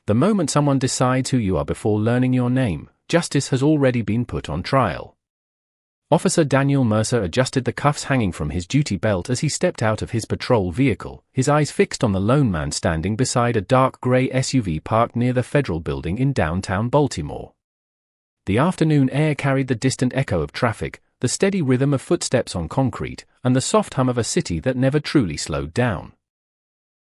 The moment someone decides who you are before learning your name, justice has already been put on trial. Officer Daniel Mercer adjusted the cuffs hanging from his duty belt as he stepped out of his patrol vehicle, his eyes fixed on the lone man standing beside a dark gray SUV parked near the federal building in downtown Baltimore. The afternoon air carried the distant echo of traffic, the steady rhythm of footsteps on concrete, and the soft hum of a city that never truly slowed down.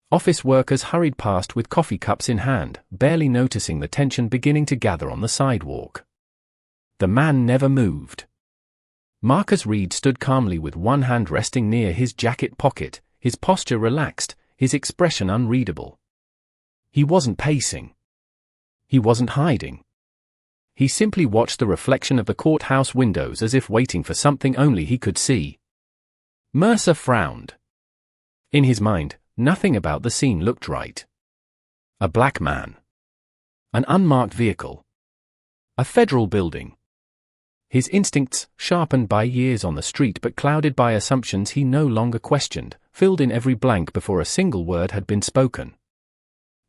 Office workers hurried past with coffee cups in hand, barely noticing the tension beginning to gather on the sidewalk. The man never moved. Marcus Reed stood calmly with one hand resting near his jacket pocket, his posture relaxed, his expression unreadable. He wasn't pacing. He wasn't hiding. He simply watched the reflection of the courthouse windows as if waiting for something only he could see. Mercer frowned. In his mind, nothing about the scene looked right. A black man. An unmarked vehicle. A federal building. His instincts, sharpened by years on the street but clouded by assumptions he no longer questioned, filled in every blank before a single word had been spoken.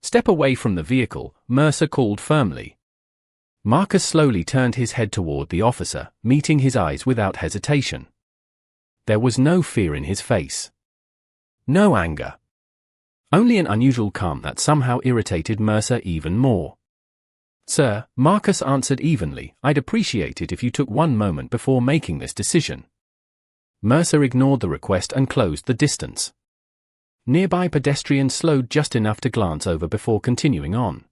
"Step away from the vehicle," Mercer called firmly. Marcus slowly turned his head toward the officer, meeting his eyes without hesitation. There was no fear in his face. No anger. Only an unusual calm that somehow irritated Mercer even more. "Sir," Marcus answered evenly, "I'd appreciate it if you took one moment before making this decision." Mercer ignored the request and closed the distance. Nearby pedestrians slowed just enough to glance over before continuing on.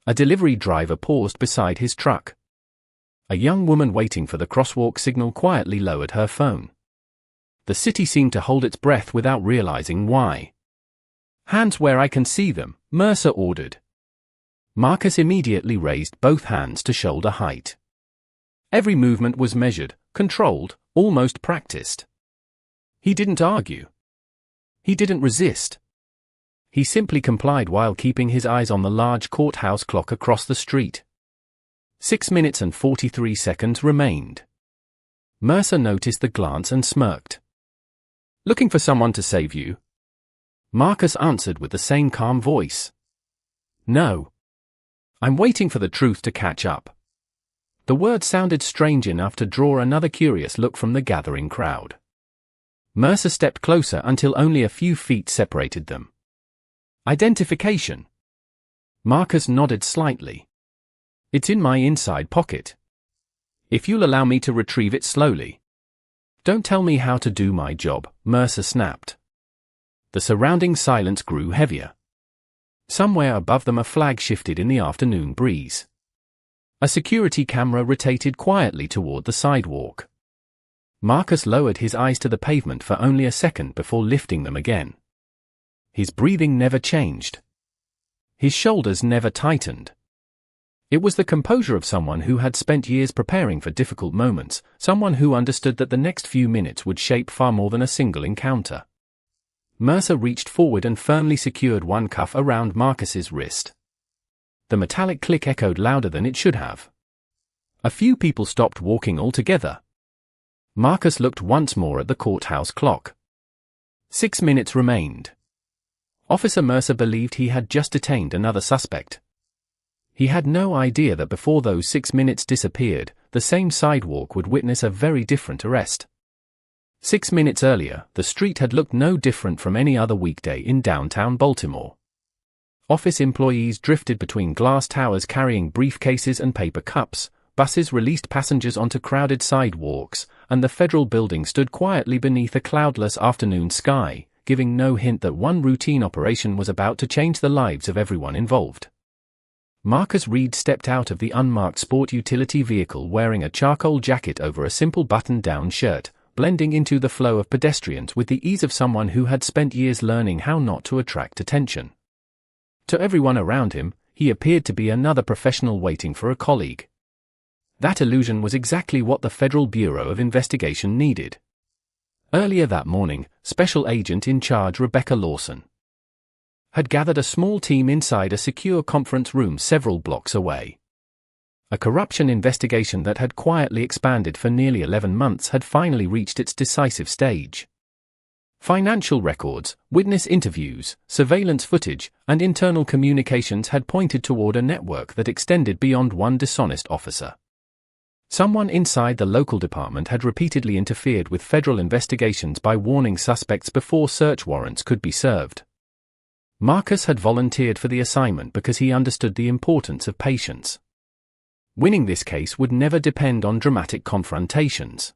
A delivery driver paused beside his truck. A young woman waiting for the crosswalk signal quietly lowered her phone. The city seemed to hold its breath without realizing why. "Hands where I can see them," Mercer ordered. Marcus immediately raised both hands to shoulder height. Every movement was measured, controlled, almost practiced. He didn't argue. He didn't resist. He simply complied while keeping his eyes on the large courthouse clock across the street. 6 minutes and 43 seconds remained. Mercer noticed the glance and smirked. "Looking for someone to save you?" Marcus answered with the same calm voice. "No. I'm waiting for the truth to catch up." The word sounded strange enough to draw another curious look from the gathering crowd. Mercer stepped closer until only a few feet separated them. "Identification?" Marcus nodded slightly. "It's in my inside pocket. If you'll allow me to retrieve it slowly." "Don't tell me how to do my job," Mercer snapped. The surrounding silence grew heavier. Somewhere above them a flag shifted in the afternoon breeze. A security camera rotated quietly toward the sidewalk. Marcus lowered his eyes to the pavement for only a second before lifting them again. His breathing never changed. His shoulders never tightened. It was the composure of someone who had spent years preparing for difficult moments, someone who understood that the next few minutes would shape far more than a single encounter. Mercer reached forward and firmly secured one cuff around Marcus's wrist. The metallic click echoed louder than it should have. A few people stopped walking altogether. Marcus looked once more at the courthouse clock. 6 minutes remained. Officer Mercer believed he had just detained another suspect. He had no idea that before those 6 minutes disappeared, the same sidewalk would witness a very different arrest. 6 minutes earlier, the street had looked no different from any other weekday in downtown Baltimore. Office employees drifted between glass towers carrying briefcases and paper cups, buses released passengers onto crowded sidewalks, and the federal building stood quietly beneath a cloudless afternoon sky, giving no hint that one routine operation was about to change the lives of everyone involved. Marcus Reed stepped out of the unmarked sport utility vehicle wearing a charcoal jacket over a simple button-down shirt, blending into the flow of pedestrians with the ease of someone who had spent years learning how not to attract attention. To everyone around him, he appeared to be another professional waiting for a colleague. That illusion was exactly what the Federal Bureau of Investigation needed. Earlier that morning, Special Agent in Charge Rebecca Lawson had gathered a small team inside a secure conference room several blocks away. A corruption investigation that had quietly expanded for nearly 11 months had finally reached its decisive stage. Financial records, witness interviews, surveillance footage, and internal communications had pointed toward a network that extended beyond one dishonest officer. Someone inside the local department had repeatedly interfered with federal investigations by warning suspects before search warrants could be served. Marcus had volunteered for the assignment because he understood the importance of patience. Winning this case would never depend on dramatic confrontations.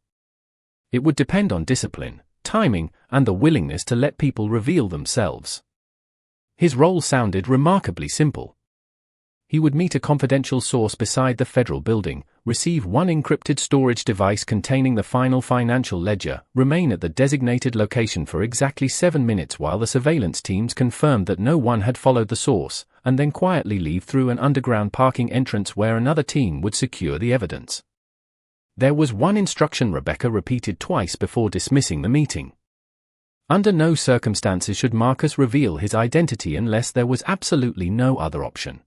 It would depend on discipline, timing, and the willingness to let people reveal themselves. His role sounded remarkably simple. He would meet a confidential source beside the federal building, receive one encrypted storage device containing the final financial ledger, remain at the designated location for exactly 7 minutes while the surveillance teams confirmed that no one had followed the source, and then quietly leave through an underground parking entrance where another team would secure the evidence. There was one instruction Rebecca repeated twice before dismissing the meeting. Under no circumstances should Marcus reveal his identity unless there was absolutely no other option.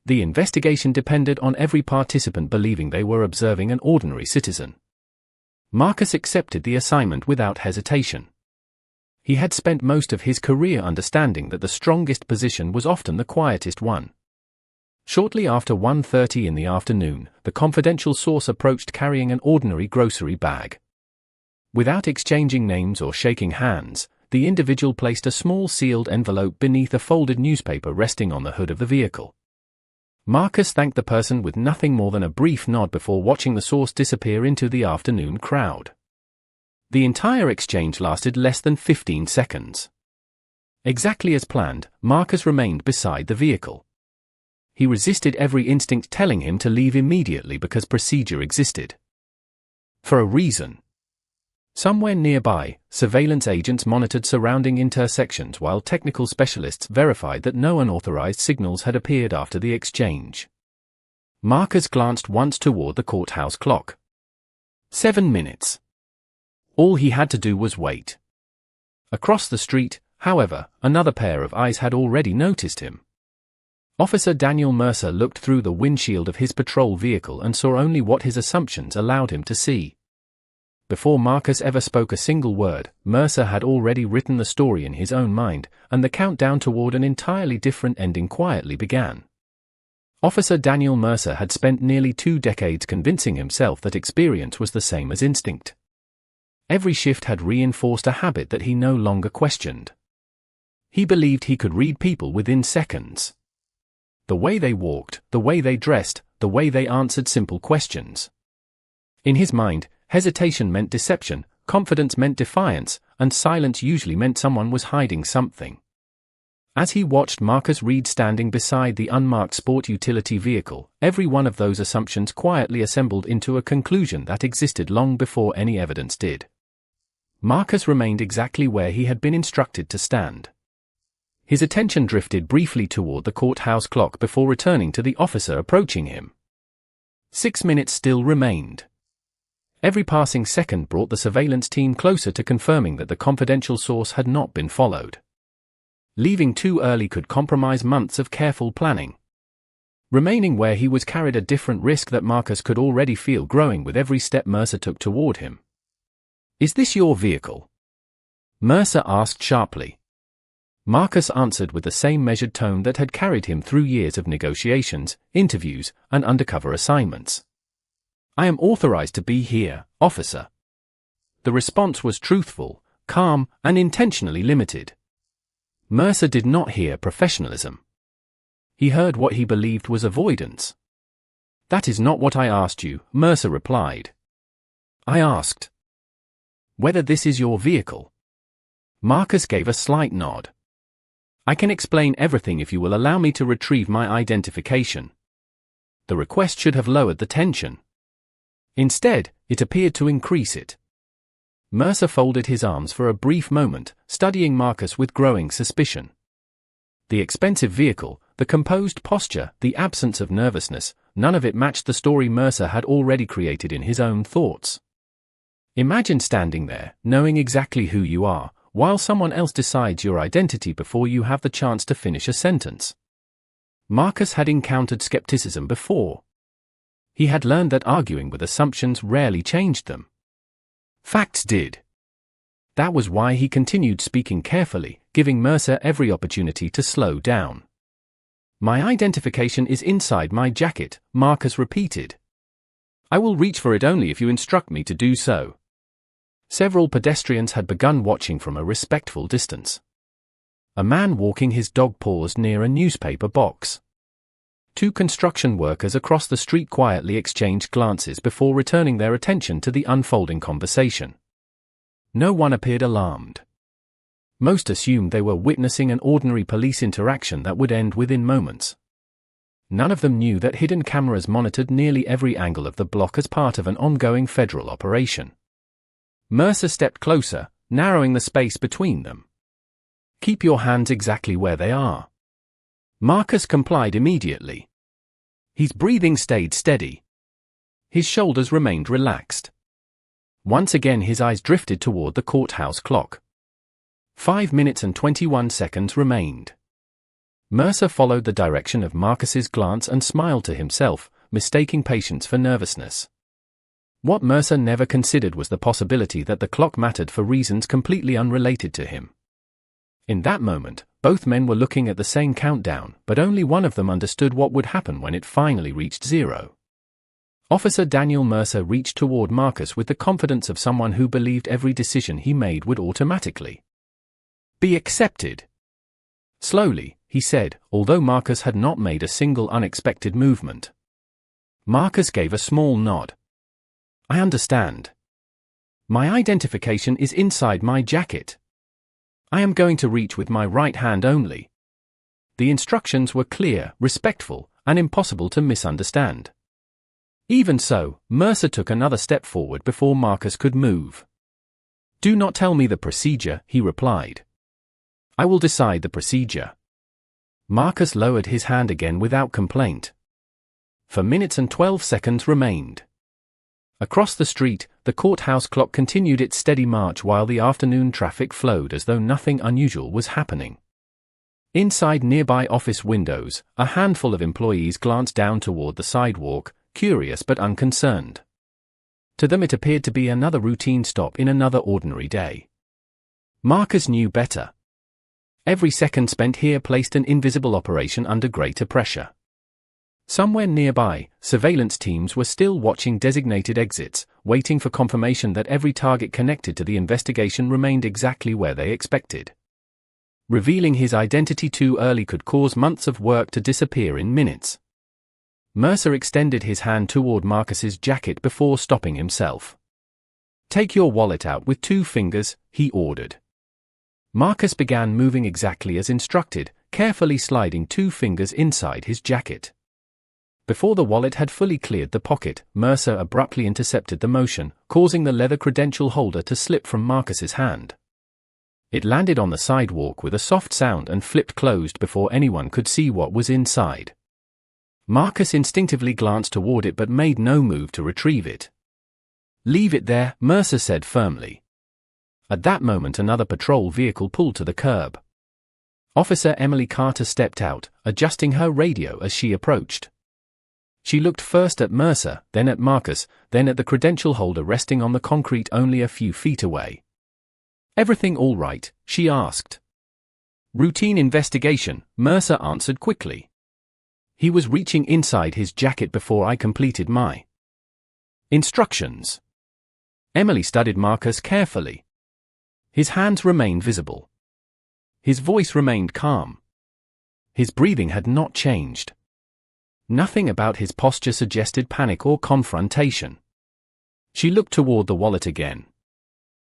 The investigation depended on every participant believing they were observing an ordinary citizen. Marcus accepted the assignment without hesitation. He had spent most of his career understanding that the strongest position was often the quietest one. Shortly after 1:30 in the afternoon, the confidential source approached carrying an ordinary grocery bag. Without exchanging names or shaking hands, the individual placed a small sealed envelope beneath a folded newspaper resting on the hood of the vehicle. Marcus thanked the person with nothing more than a brief nod before watching the source disappear into the afternoon crowd. The entire exchange lasted less than 15 seconds. Exactly as planned, Marcus remained beside the vehicle. He resisted every instinct telling him to leave immediately because procedure existed. For a reason. Somewhere nearby, surveillance agents monitored surrounding intersections while technical specialists verified that no unauthorized signals had appeared after the exchange. Marcus glanced once toward the courthouse clock. 7 minutes. All he had to do was wait. Across the street, however, another pair of eyes had already noticed him. Officer Daniel Mercer looked through the windshield of his patrol vehicle and saw only what his assumptions allowed him to see. Before Marcus ever spoke a single word, Mercer had already written the story in his own mind, and the countdown toward an entirely different ending quietly began. Officer Daniel Mercer had spent nearly 2 decades convincing himself that experience was the same as instinct. Every shift had reinforced a habit that he no longer questioned. He believed he could read people within seconds. The way they walked, the way they dressed, the way they answered simple questions. In his mind, hesitation meant deception, confidence meant defiance, and silence usually meant someone was hiding something. As he watched Marcus Reed standing beside the unmarked sport utility vehicle, every one of those assumptions quietly assembled into a conclusion that existed long before any evidence did. Marcus remained exactly where he had been instructed to stand. His attention drifted briefly toward the courthouse clock before returning to the officer approaching him. 6 minutes still remained. Every passing second brought the surveillance team closer to confirming that the confidential source had not been followed. Leaving too early could compromise months of careful planning. Remaining where he was carried a different risk that Marcus could already feel growing with every step Mercer took toward him. "Is this your vehicle?" Mercer asked sharply. Marcus answered with the same measured tone that had carried him through years of negotiations, interviews, and undercover assignments. "I am authorized to be here, officer." The response was truthful, calm, and intentionally limited. Mercer did not hear professionalism. He heard what he believed was avoidance. "That is not what I asked you," Mercer replied. "I asked whether this is your vehicle." Marcus gave a slight nod. "I can explain everything if you will allow me to retrieve my identification." The request should have lowered the tension. Instead, it appeared to increase it. Mercer folded his arms for a brief moment, studying Marcus with growing suspicion. The expensive vehicle, the composed posture, the absence of nervousness, none of it matched the story Mercer had already created in his own thoughts. Imagine standing there, knowing exactly who you are, while someone else decides your identity before you have the chance to finish a sentence. Marcus had encountered skepticism before. He had learned that arguing with assumptions rarely changed them. Facts did. That was why he continued speaking carefully, giving Mercer every opportunity to slow down. "My identification is inside my jacket," Marcus repeated. "I will reach for it only if you instruct me to do so." Several pedestrians had begun watching from a respectful distance. A man walking his dog paused near a newspaper box. Two construction workers across the street quietly exchanged glances before returning their attention to the unfolding conversation. No one appeared alarmed. Most assumed they were witnessing an ordinary police interaction that would end within moments. None of them knew that hidden cameras monitored nearly every angle of the block as part of an ongoing federal operation. Mercer stepped closer, narrowing the space between them. "Keep your hands exactly where they are." Marcus complied immediately. His breathing stayed steady. His shoulders remained relaxed. Once again his eyes drifted toward the courthouse clock. 5 minutes and 21 seconds remained. Mercer followed the direction of Marcus's glance and smiled to himself, mistaking patience for nervousness. What Mercer never considered was the possibility that the clock mattered for reasons completely unrelated to him. In that moment, both men were looking at the same countdown, but only one of them understood what would happen when it finally reached 0. Officer Daniel Mercer reached toward Marcus with the confidence of someone who believed every decision he made would automatically be accepted. Slowly, he said, although Marcus had not made a single unexpected movement. Marcus gave a small nod. "I understand. My identification is inside my jacket. I am going to reach with my right hand only." The instructions were clear, respectful, and impossible to misunderstand. Even so, Mercer took another step forward before Marcus could move. "Do not tell me the procedure," he replied. "I will decide the procedure." Marcus lowered his hand again without complaint. 4 minutes and 12 seconds remained. Across the street, the courthouse clock continued its steady march while the afternoon traffic flowed as though nothing unusual was happening. Inside nearby office windows, a handful of employees glanced down toward the sidewalk, curious but unconcerned. To them it appeared to be another routine stop in another ordinary day. Marcus knew better. Every second spent here placed an invisible operation under greater pressure. Somewhere nearby, surveillance teams were still watching designated exits, waiting for confirmation that every target connected to the investigation remained exactly where they expected. Revealing his identity too early could cause months of work to disappear in minutes. Mercer extended his hand toward Marcus's jacket before stopping himself. "Take your wallet out with 2 fingers," he ordered. Marcus began moving exactly as instructed, carefully sliding 2 fingers inside his jacket. Before the wallet had fully cleared the pocket, Mercer abruptly intercepted the motion, causing the leather credential holder to slip from Marcus's hand. It landed on the sidewalk with a soft sound and flipped closed before anyone could see what was inside. Marcus instinctively glanced toward it but made no move to retrieve it. "Leave it there," Mercer said firmly. At that moment another patrol vehicle pulled to the curb. Officer Emily Carter stepped out, adjusting her radio as she approached. She looked first at Mercer, then at Marcus, then at the credential holder resting on the concrete only a few feet away. "Everything all right?" she asked. "Routine investigation," Mercer answered quickly. "He was reaching inside his jacket before I completed my instructions." Emily studied Marcus carefully. His hands remained visible. His voice remained calm. His breathing had not changed. Nothing about his posture suggested panic or confrontation. She looked toward the wallet again.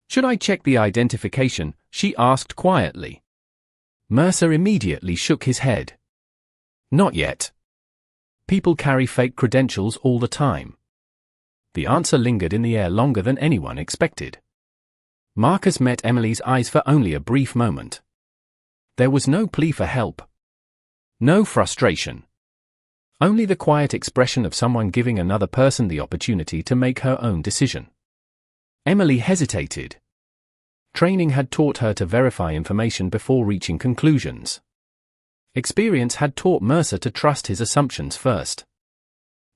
"Should I check the identification?" she asked quietly. Mercer immediately shook his head. "Not yet. People carry fake credentials all the time." The answer lingered in the air longer than anyone expected. Marcus met Emily's eyes for only a brief moment. There was no plea for help. No frustration. Only the quiet expression of someone giving another person the opportunity to make her own decision. Emily hesitated. Training had taught her to verify information before reaching conclusions. Experience had taught Mercer to trust his assumptions first.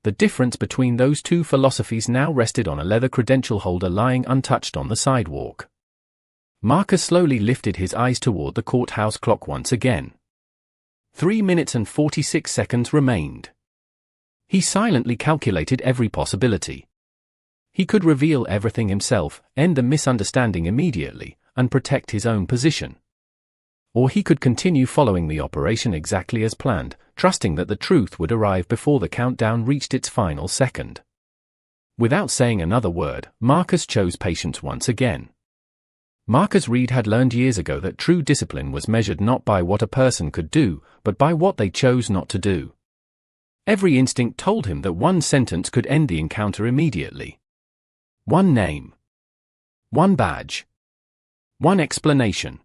The difference between those two philosophies now rested on a leather credential holder lying untouched on the sidewalk. Marcus slowly lifted his eyes toward the courthouse clock once again. 3 minutes and 46 seconds remained. He silently calculated every possibility. He could reveal everything himself, end the misunderstanding immediately, and protect his own position. Or he could continue following the operation exactly as planned, trusting that the truth would arrive before the countdown reached its final second. Without saying another word, Marcus chose patience once again. Marcus Reed had learned years ago that true discipline was measured not by what a person could do, but by what they chose not to do. Every instinct told him that one sentence could end the encounter immediately. One name. One badge. One explanation.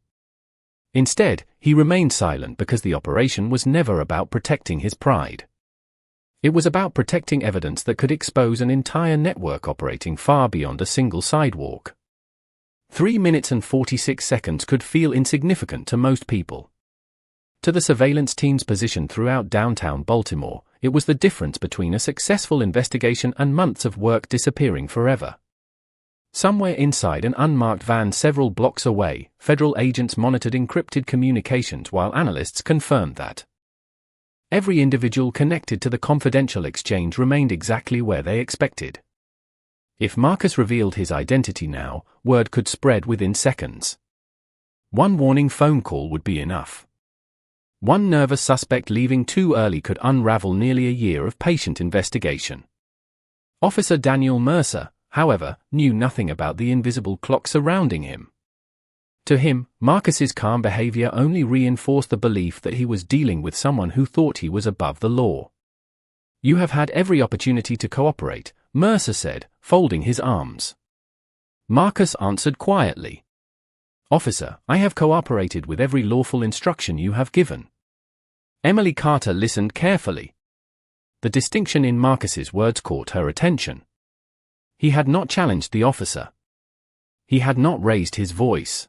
Instead, he remained silent because the operation was never about protecting his pride. It was about protecting evidence that could expose an entire network operating far beyond a single sidewalk. 3 minutes and 46 seconds could feel insignificant to most people. To the surveillance team's position throughout downtown Baltimore, it was the difference between a successful investigation and months of work disappearing forever. Somewhere inside an unmarked van several blocks away, federal agents monitored encrypted communications while analysts confirmed that every individual connected to the confidential exchange remained exactly where they expected. If Marcus revealed his identity now, word could spread within seconds. One warning phone call would be enough. One nervous suspect leaving too early could unravel nearly a year of patient investigation. Officer Daniel Mercer, however, knew nothing about the invisible clock surrounding him. To him, Marcus's calm behavior only reinforced the belief that he was dealing with someone who thought he was above the law. "You have had every opportunity to cooperate," Mercer said, folding his arms. Marcus answered quietly. "Officer, I have cooperated with every lawful instruction you have given." Emily Carter listened carefully. The distinction in Marcus's words caught her attention. He had not challenged the officer. He had not raised his voice.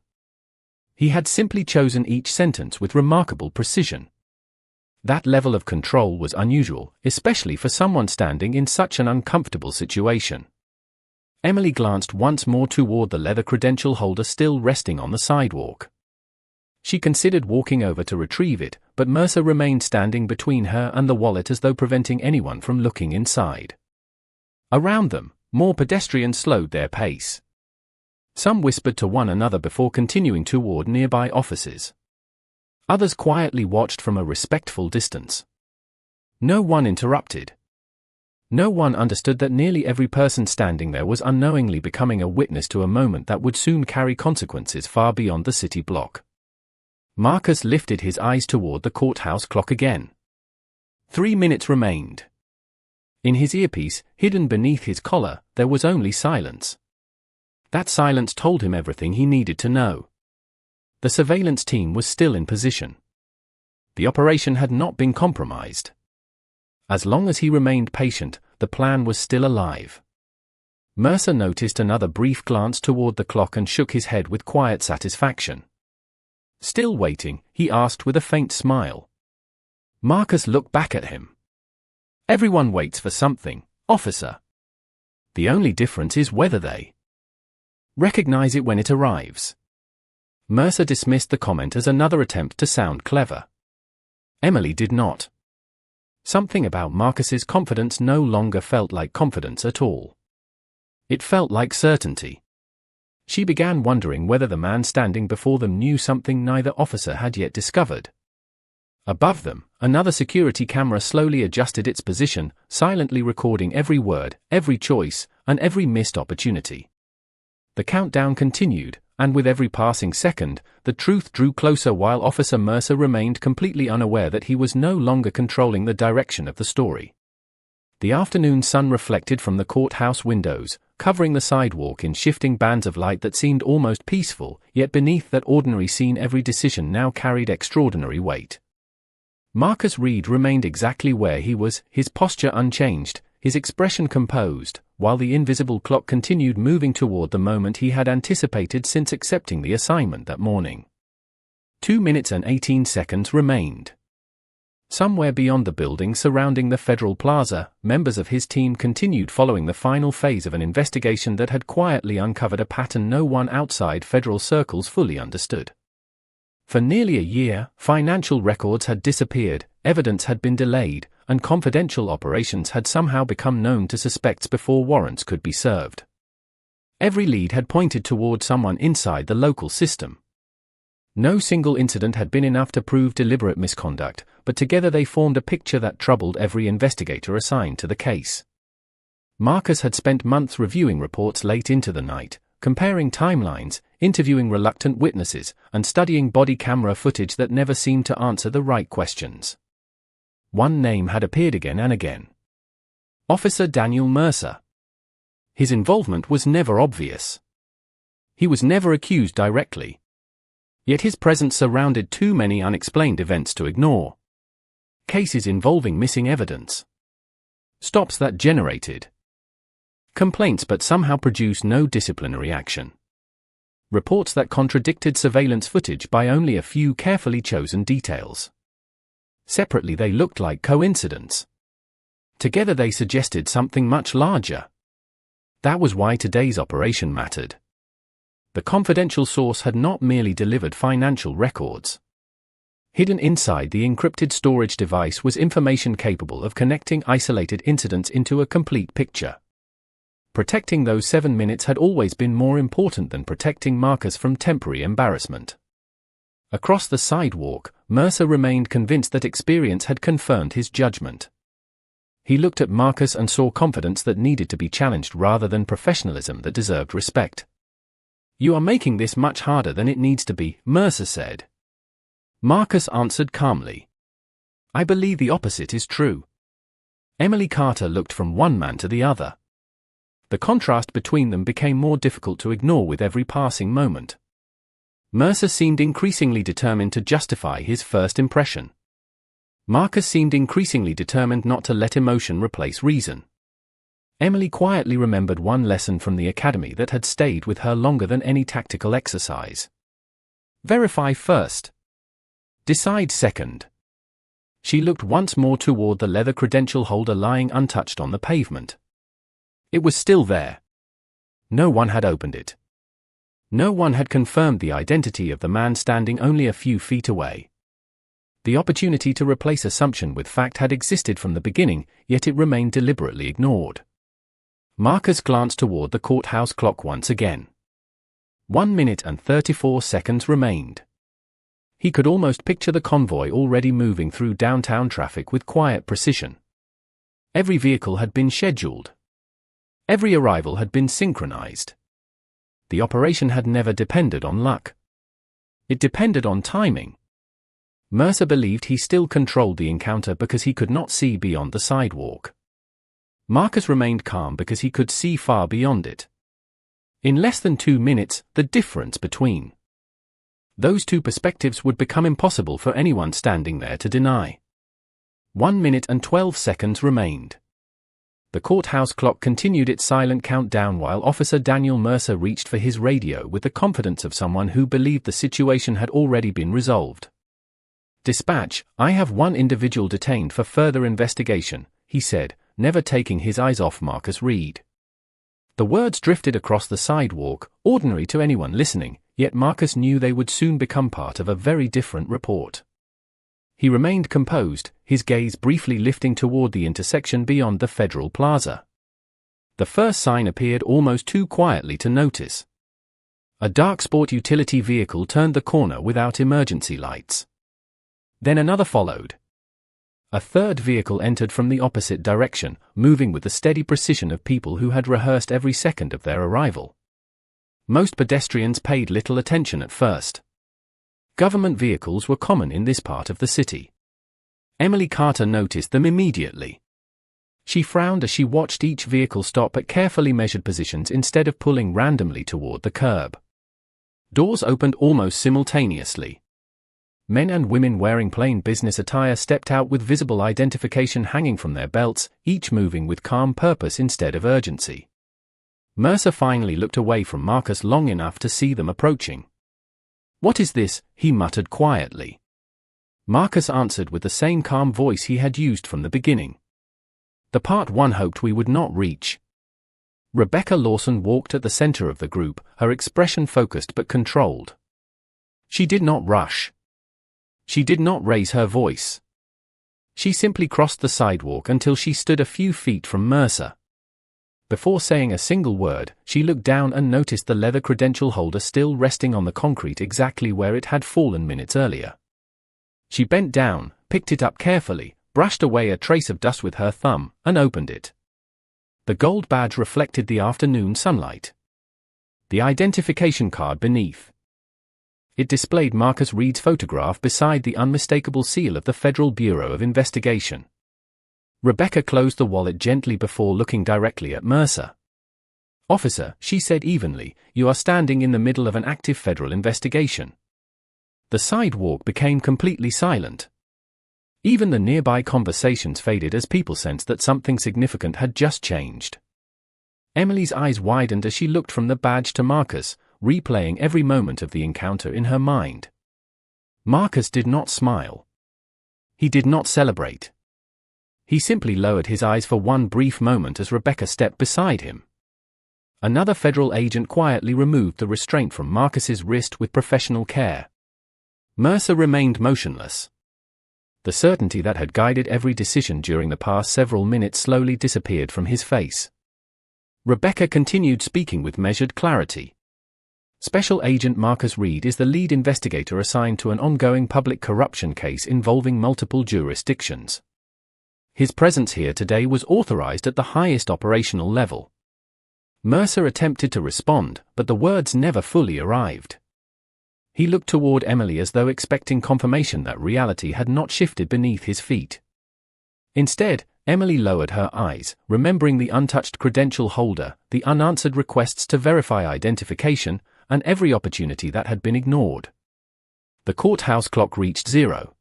He had simply chosen each sentence with remarkable precision. That level of control was unusual, especially for someone standing in such an uncomfortable situation. Emily glanced once more toward the leather credential holder still resting on the sidewalk. She considered walking over to retrieve it, but Mercer remained standing between her and the wallet as though preventing anyone from looking inside. Around them, more pedestrians slowed their pace. Some whispered to one another before continuing toward nearby offices. Others quietly watched from a respectful distance. No one interrupted. No one understood that nearly every person standing there was unknowingly becoming a witness to a moment that would soon carry consequences far beyond the city block. Marcus lifted his eyes toward the courthouse clock again. 3 minutes remained. In his earpiece, hidden beneath his collar, there was only silence. That silence told him everything he needed to know. The surveillance team was still in position. The operation had not been compromised. As long as he remained patient, the plan was still alive. Mercer noticed another brief glance toward the clock and shook his head with quiet satisfaction. Still waiting, he asked with a faint smile. Marcus looked back at him. "Everyone waits for something, officer. The only difference is whether they recognize it when it arrives." Mercer dismissed the comment as another attempt to sound clever. Emily did not. Something about Marcus's confidence no longer felt like confidence at all. It felt like certainty. She began wondering whether the man standing before them knew something neither officer had yet discovered. Above them, another security camera slowly adjusted its position, silently recording every word, every choice, and every missed opportunity. The countdown continued, and with every passing second, the truth drew closer while Officer Mercer remained completely unaware that he was no longer controlling the direction of the story. The afternoon sun reflected from the courthouse windows, covering the sidewalk in shifting bands of light that seemed almost peaceful, yet beneath that ordinary scene every decision now carried extraordinary weight. Marcus Reed remained exactly where he was, his posture unchanged, his expression composed, while the invisible clock continued moving toward the moment he had anticipated since accepting the assignment that morning. 2 minutes and 18 seconds remained. Somewhere beyond the building surrounding the Federal Plaza, members of his team continued following the final phase of an investigation that had quietly uncovered a pattern no one outside federal circles fully understood. For nearly a year, financial records had disappeared, evidence had been delayed, and confidential operations had somehow become known to suspects before warrants could be served. Every lead had pointed toward someone inside the local system. No single incident had been enough to prove deliberate misconduct, but together they formed a picture that troubled every investigator assigned to the case. Marcus had spent months reviewing reports late into the night, comparing timelines, interviewing reluctant witnesses, and studying body camera footage that never seemed to answer the right questions. One name had appeared again and again. Officer Daniel Mercer. His involvement was never obvious. He was never accused directly. Yet his presence surrounded too many unexplained events to ignore. Cases involving missing evidence. Stops that generated complaints but somehow produced no disciplinary action. Reports that contradicted surveillance footage by only a few carefully chosen details. Separately they looked like coincidence. Together they suggested something much larger. That was why today's operation mattered. The confidential source had not merely delivered financial records. Hidden inside the encrypted storage device was information capable of connecting isolated incidents into a complete picture. Protecting those 7 minutes had always been more important than protecting Marcus from temporary embarrassment. Across the sidewalk, Mercer remained convinced that experience had confirmed his judgment. He looked at Marcus and saw confidence that needed to be challenged rather than professionalism that deserved respect. "You are making this much harder than it needs to be," Mercer said. Marcus answered calmly. "I believe the opposite is true." Emily Carter looked from one man to the other. The contrast between them became more difficult to ignore with every passing moment. Mercer seemed increasingly determined to justify his first impression. Marcus seemed increasingly determined not to let emotion replace reason. Emily quietly remembered one lesson from the academy that had stayed with her longer than any tactical exercise. Verify first. Decide second. She looked once more toward the leather credential holder lying untouched on the pavement. It was still there. No one had opened it. No one had confirmed the identity of the man standing only a few feet away. The opportunity to replace assumption with fact had existed from the beginning, yet it remained deliberately ignored. Marcus glanced toward the courthouse clock once again. 1 minute and 34 seconds remained. He could almost picture the convoy already moving through downtown traffic with quiet precision. Every vehicle had been scheduled. Every arrival had been synchronized. The operation had never depended on luck. It depended on timing. Mercer believed he still controlled the encounter because he could not see beyond the sidewalk. Marcus remained calm because he could see far beyond it. In less than 2 minutes, the difference between those two perspectives would become impossible for anyone standing there to deny. 1 minute and 12 seconds remained. The courthouse clock continued its silent countdown while Officer Daniel Mercer reached for his radio with the confidence of someone who believed the situation had already been resolved. "Dispatch, I have one individual detained for further investigation," he said, never taking his eyes off Marcus Reed. The words drifted across the sidewalk, ordinary to anyone listening, yet Marcus knew they would soon become part of a very different report. He remained composed, his gaze briefly lifting toward the intersection beyond the Federal Plaza. The first sign appeared almost too quietly to notice. A dark sport utility vehicle turned the corner without emergency lights. Then another followed. A third vehicle entered from the opposite direction, moving with the steady precision of people who had rehearsed every second of their arrival. Most pedestrians paid little attention at first. Government vehicles were common in this part of the city. Emily Carter noticed them immediately. She frowned as she watched each vehicle stop at carefully measured positions instead of pulling randomly toward the curb. Doors opened almost simultaneously. Men and women wearing plain business attire stepped out with visible identification hanging from their belts, each moving with calm purpose instead of urgency. Mercer finally looked away from Marcus long enough to see them approaching. "What is this?" he muttered quietly. Marcus answered with the same calm voice he had used from the beginning. The part one hoped we would not reach. Rebecca Lawson walked at the center of the group, her expression focused but controlled. She did not rush. She did not raise her voice. She simply crossed the sidewalk until she stood a few feet from Mercer. Before saying a single word, she looked down and noticed the leather credential holder still resting on the concrete exactly where it had fallen minutes earlier. She bent down, picked it up carefully, brushed away a trace of dust with her thumb, and opened it. The gold badge reflected the afternoon sunlight. The identification card beneath. It displayed Marcus Reed's photograph beside the unmistakable seal of the Federal Bureau of Investigation. Rebecca closed the wallet gently before looking directly at Mercer. "Officer," she said evenly, "you are standing in the middle of an active federal investigation." The sidewalk became completely silent. Even the nearby conversations faded as people sensed that something significant had just changed. Emily's eyes widened as she looked from the badge to Marcus, replaying every moment of the encounter in her mind. Marcus did not smile. He did not celebrate. He simply lowered his eyes for one brief moment as Rebecca stepped beside him. Another federal agent quietly removed the restraint from Marcus's wrist with professional care. Mercer remained motionless. The certainty that had guided every decision during the past several minutes slowly disappeared from his face. Rebecca continued speaking with measured clarity. "Special Agent Marcus Reed is the lead investigator assigned to an ongoing public corruption case involving multiple jurisdictions. His presence here today was authorized at the highest operational level." Mercer attempted to respond, but the words never fully arrived. He looked toward Emily as though expecting confirmation that reality had not shifted beneath his feet. Instead, Emily lowered her eyes, remembering the untouched credential holder, the unanswered requests to verify identification, and every opportunity that had been ignored. The courthouse clock reached 0.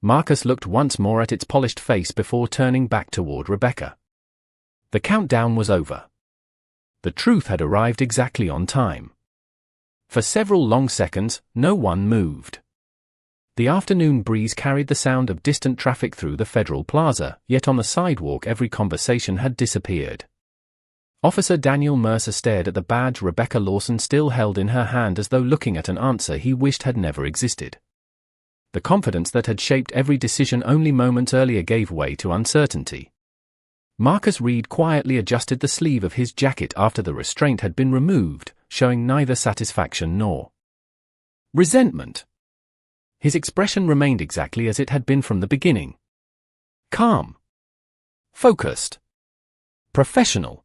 Marcus looked once more at its polished face before turning back toward Rebecca. The countdown was over. The truth had arrived exactly on time. For several long seconds, no one moved. The afternoon breeze carried the sound of distant traffic through the Federal Plaza, yet on the sidewalk every conversation had disappeared. Officer Daniel Mercer stared at the badge Rebecca Lawson still held in her hand as though looking at an answer he wished had never existed. The confidence that had shaped every decision only moments earlier gave way to uncertainty. Marcus Reed quietly adjusted the sleeve of his jacket after the restraint had been removed, showing neither satisfaction nor resentment. His expression remained exactly as it had been from the beginning. Calm. Focused. Professional.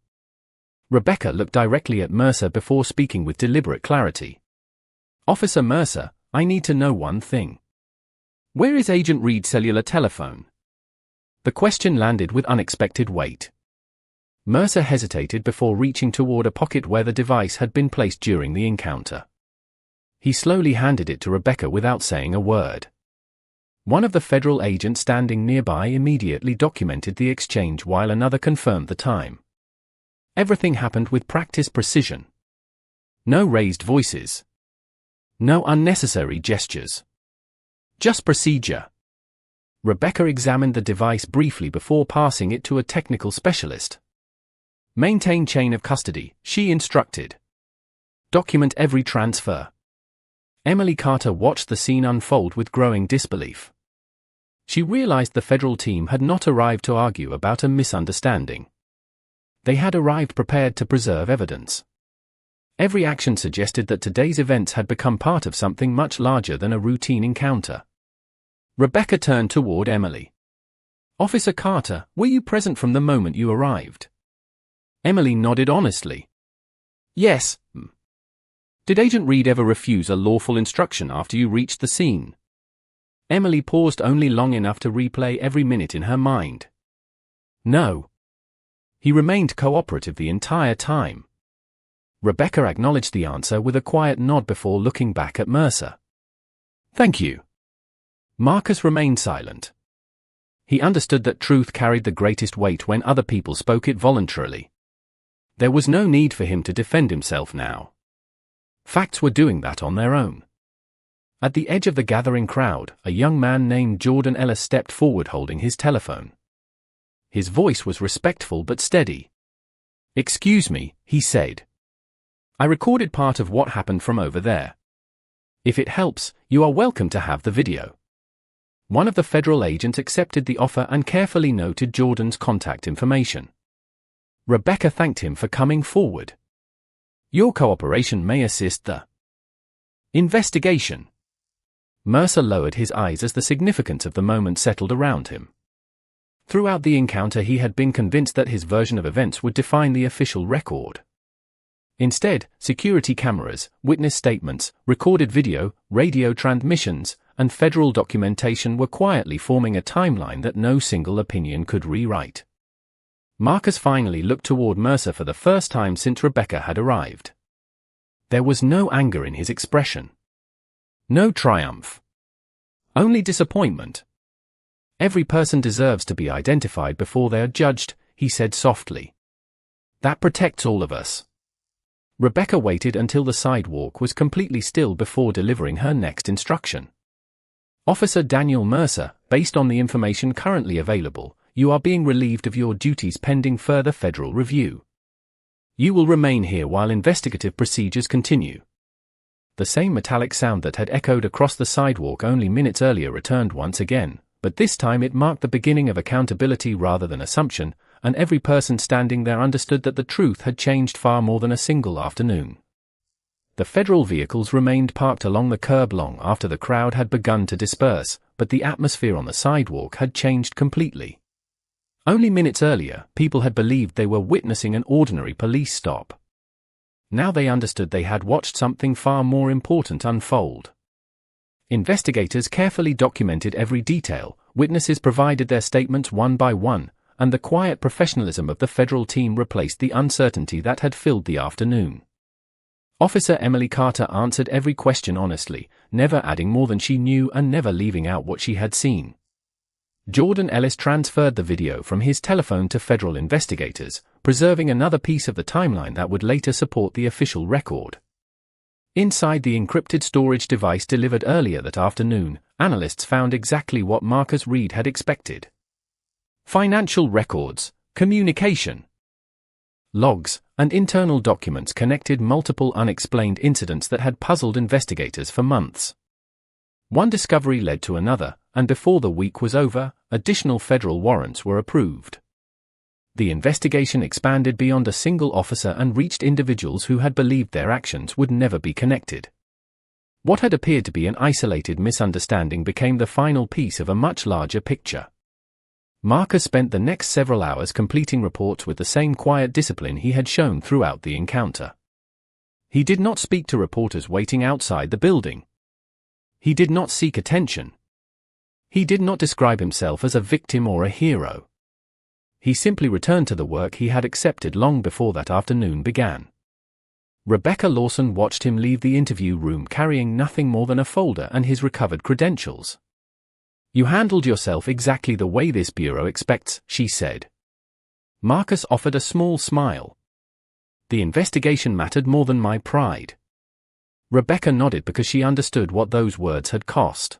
Rebecca looked directly at Mercer before speaking with deliberate clarity. "Officer Mercer, I need to know one thing. Where is Agent Reed's cellular telephone?" The question landed with unexpected weight. Mercer hesitated before reaching toward a pocket where the device had been placed during the encounter. He slowly handed it to Rebecca without saying a word. One of the federal agents standing nearby immediately documented the exchange while another confirmed the time. Everything happened with practiced precision. No raised voices. No unnecessary gestures. Just procedure. Rebecca examined the device briefly before passing it to a technical specialist. "Maintain chain of custody," she instructed. "Document every transfer." Emily Carter watched the scene unfold with growing disbelief. She realized the federal team had not arrived to argue about a misunderstanding. They had arrived prepared to preserve evidence. Every action suggested that today's events had become part of something much larger than a routine encounter. Rebecca turned toward Emily. "Officer Carter, were you present from the moment you arrived?" Emily nodded honestly. "Yes. Did Agent Reed ever refuse a lawful instruction after you reached the scene?" Emily paused only long enough to replay every minute in her mind. "No. He remained cooperative the entire time." Rebecca acknowledged the answer with a quiet nod before looking back at Mercer. "Thank you." Marcus remained silent. He understood that truth carried the greatest weight when other people spoke it voluntarily. There was no need for him to defend himself now. Facts were doing that on their own. At the edge of the gathering crowd, a young man named Jordan Ellis stepped forward holding his telephone. His voice was respectful but steady. "Excuse me," he said. "I recorded part of what happened from over there. If it helps, you are welcome to have the video." One of the federal agents accepted the offer and carefully noted Jordan's contact information. Rebecca thanked him for coming forward. "Your cooperation may assist the investigation." Mercer lowered his eyes as the significance of the moment settled around him. Throughout the encounter he had been convinced that his version of events would define the official record. Instead, security cameras, witness statements, recorded video, radio transmissions, and federal documentation were quietly forming a timeline that no single opinion could rewrite. Marcus finally looked toward Mercer for the first time since Rebecca had arrived. There was no anger in his expression. No triumph. Only disappointment. "Every person deserves to be identified before they are judged," he said softly. "That protects all of us." Rebecca waited until the sidewalk was completely still before delivering her next instruction. "Officer Daniel Mercer, based on the information currently available, you are being relieved of your duties pending further federal review. You will remain here while investigative procedures continue." The same metallic sound that had echoed across the sidewalk only minutes earlier returned once again, but this time it marked the beginning of accountability rather than assumption, and every person standing there understood that the truth had changed far more than a single afternoon. The federal vehicles remained parked along the curb long after the crowd had begun to disperse, but the atmosphere on the sidewalk had changed completely. Only minutes earlier, people had believed they were witnessing an ordinary police stop. Now they understood they had watched something far more important unfold. Investigators carefully documented every detail, witnesses provided their statements one by one, and the quiet professionalism of the federal team replaced the uncertainty that had filled the afternoon. Officer Emily Carter answered every question honestly, never adding more than she knew and never leaving out what she had seen. Jordan Ellis transferred the video from his telephone to federal investigators, preserving another piece of the timeline that would later support the official record. Inside the encrypted storage device delivered earlier that afternoon, analysts found exactly what Marcus Reed had expected. Financial records, communication, logs, and internal documents connected multiple unexplained incidents that had puzzled investigators for months. One discovery led to another, and before the week was over, additional federal warrants were approved. The investigation expanded beyond a single officer and reached individuals who had believed their actions would never be connected. What had appeared to be an isolated misunderstanding became the final piece of a much larger picture. Marcus spent the next several hours completing reports with the same quiet discipline he had shown throughout the encounter. He did not speak to reporters waiting outside the building. He did not seek attention. He did not describe himself as a victim or a hero. He simply returned to the work he had accepted long before that afternoon began. Rebecca Lawson watched him leave the interview room carrying nothing more than a folder and his recovered credentials. "You handled yourself exactly the way this bureau expects," she said. Marcus offered a small smile. "The investigation mattered more than my pride." Rebecca nodded because she understood what those words had cost.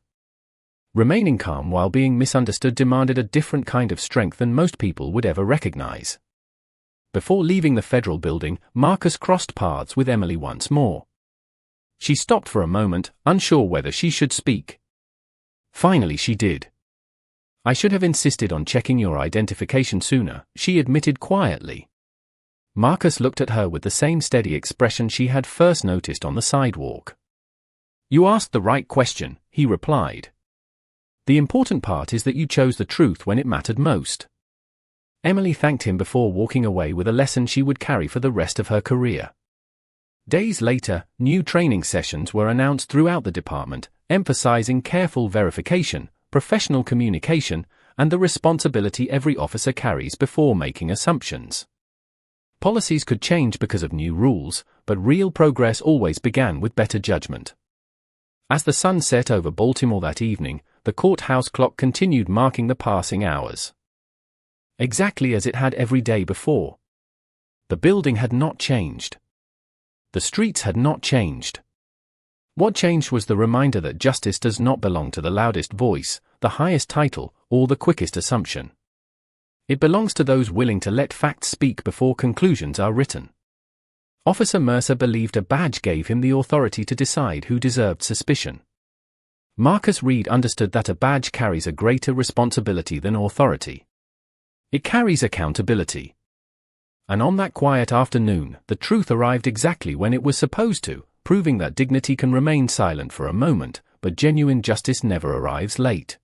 Remaining calm while being misunderstood demanded a different kind of strength than most people would ever recognize. Before leaving the federal building, Marcus crossed paths with Emily once more. She stopped for a moment, unsure whether she should speak. Finally she did. "I should have insisted on checking your identification sooner," she admitted quietly. Marcus looked at her with the same steady expression she had first noticed on the sidewalk. "You asked the right question," he replied. "The important part is that you chose the truth when it mattered most." Emily thanked him before walking away with a lesson she would carry for the rest of her career. Days later, new training sessions were announced throughout the department, emphasizing careful verification, professional communication, and the responsibility every officer carries before making assumptions. Policies could change because of new rules, but real progress always began with better judgment. As the sun set over Baltimore that evening, the courthouse clock continued marking the passing hours. Exactly as it had every day before. The building had not changed. The streets had not changed. What changed was the reminder that justice does not belong to the loudest voice, the highest title, or the quickest assumption. It belongs to those willing to let facts speak before conclusions are written. Officer Mercer believed a badge gave him the authority to decide who deserved suspicion. Marcus Reed understood that a badge carries a greater responsibility than authority. It carries accountability. And on that quiet afternoon, the truth arrived exactly when it was supposed to, proving that dignity can remain silent for a moment, but genuine justice never arrives late.